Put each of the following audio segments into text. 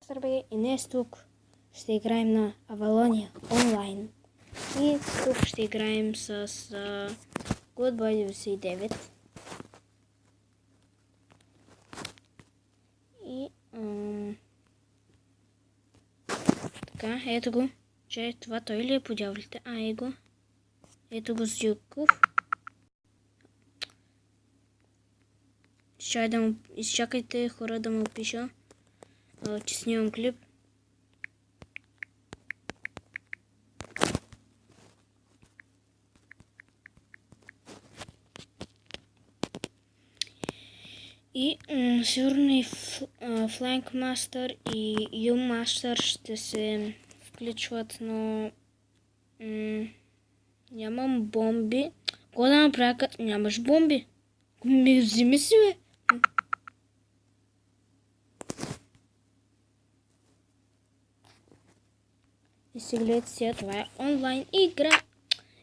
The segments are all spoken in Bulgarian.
Здравей, и днес тук ще играем на Авалония онлайн. И тук ще играем с Goodbye 99. И така, ето го, че това той ли е по дяволите? Его. Ето го с Дюков. Изчакайте хора да му пиша, че снимам клип. И сигурно и Flank Master и U Master ще се включват, но нямам бомби. Какво да направя, като нямаш бомби? Вземи си, бе! И си гледайте сега, това е онлайн игра.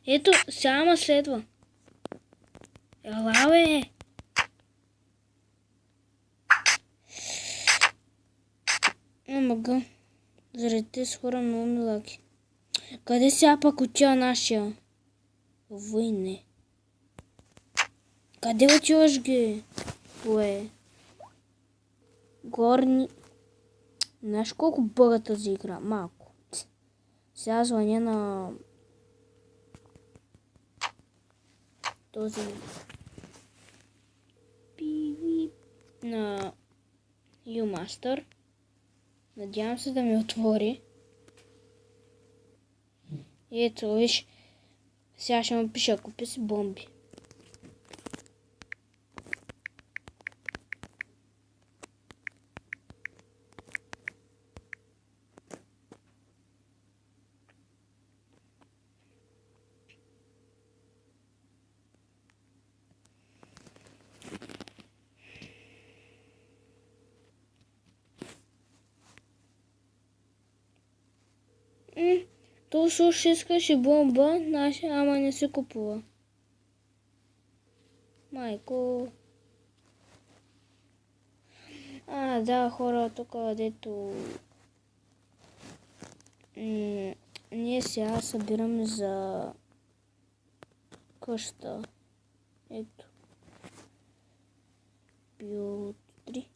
Ето, сега ма следва. Ела, бе! Мага. Заради тези хора много милаки. Къде сега пък отива нашия? Войне. Къде отиваш, ги? Уе. Горни. Знаеш колко бъга тази игра? Малко. Сега звъня на този на U-Master. Надявам се да ми отвори. И ето, виж, сега ще му пиша, купи си бомби. То също искаше бомба, наша, ама не се купува. Майко. Да, хора, тук дето ние сега събираме за къща. Ето. Build 3.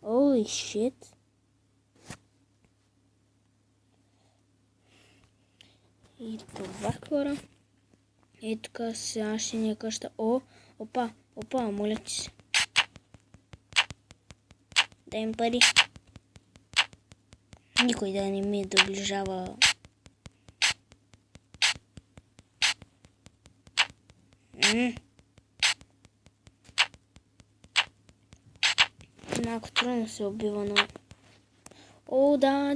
Holy shit. И това, хора. И тук сега ще ни къща. Опа, моля ти се. Дай им пари. Никой да не ми доближава. Малко трудно се убива, но... да.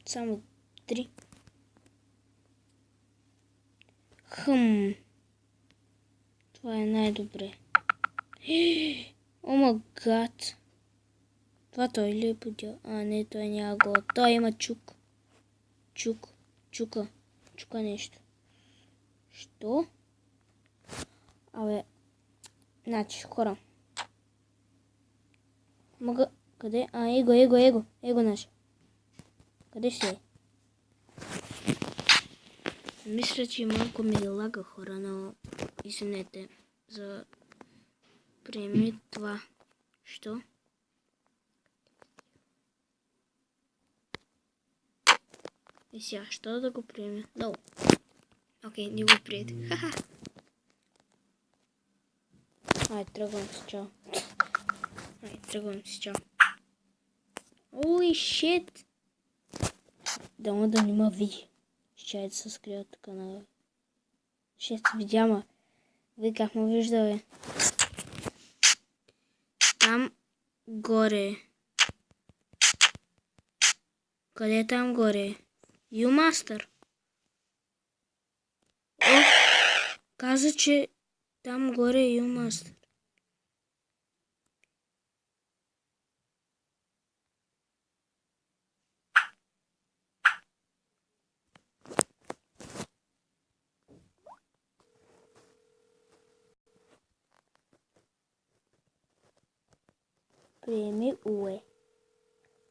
Само 3. Това е най-добре. О май гад. Това той ли е подял? Не, той няма го. Той има чук. Чука нещо. Що? Абе. Значи, хора. Мога... Къде? Его наш. Къде ще е? Мисля, че малко ми лага, хора, но извинете за приеми това. Що? И сега, що да го приеме? No. Окей, не го приех. Тръгвам си, чао. Holy shit! Да не ма види. Ще да се скрия тук на... Ще се видя, ма. Вие как ме вижда, бе? Там горе. Къде е там горе? U-Master. Каза, че там горе е U-Master. приеми UE.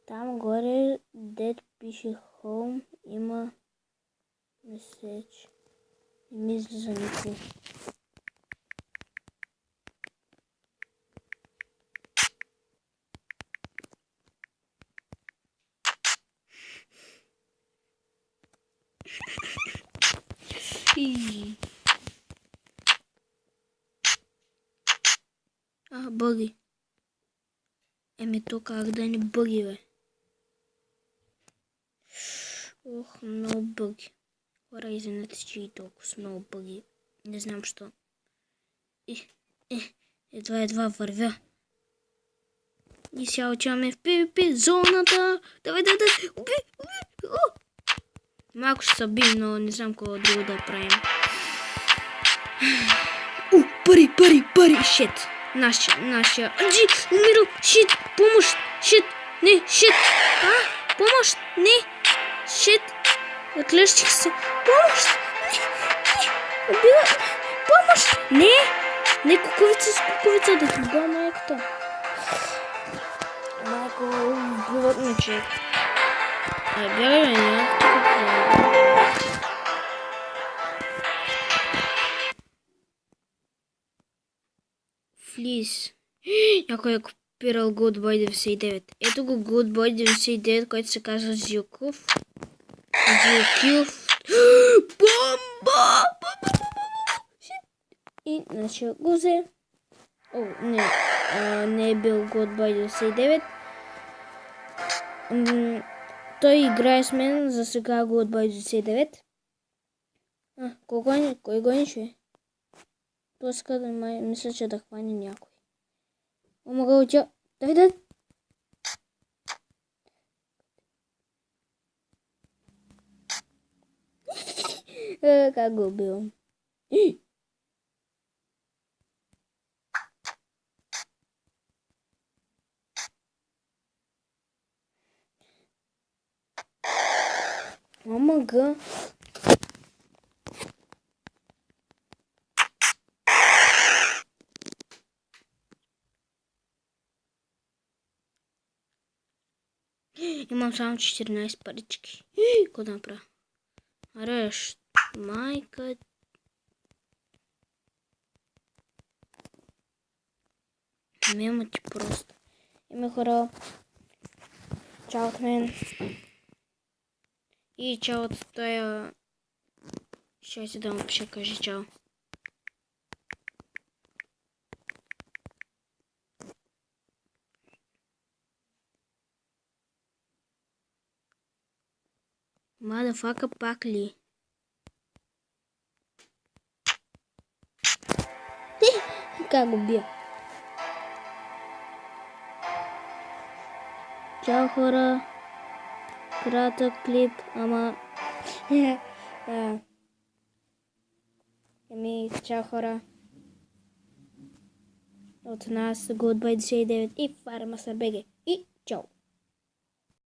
Там горе, дед пише Home, има меседж. Не ми излиза никой. Бъги. То как да не бъги, бе? Ох, много бъги. Хора, извинете, че и толкова с много бъги. Не знам що. Едва вървя. И сега отиваме в PvP зоната. Давай. Уби. Малко ще се би, но не знам какво друго да правим. Пари, шит. Нашия. Анджи, умирал, шит, помощ, шит, не, шит. Помощ, не, шит. Отлещих се. Помощ, не, убила. Помощ, не, куковица, да ти ба майката. Майко, убиват ми човек. Бягай, Флис. Някой е копирал Goodboy 99. Ето го Goodboy 99, който се казва Зилков. Бомба! И нашия го взе. Не е бил Goodboy 99. Той играе с мен за сега Goodboy 99. Кой гониш, бе? Плъска да мисля, че да хване някой. Мога отя. Давай. Как го убивам? Мага. Имам само 14 парички. Какво да направя? Ареш, майка. Мема ти просто. Име хора. Чао от мен. И чао от тая. Ще си да му пише, кажи чао. Мадафака пак ли? Как го бия? Чао хора. Кратък клип, ама... чао хора. От нас Goodboy 99 и Farmasa BG. И чао!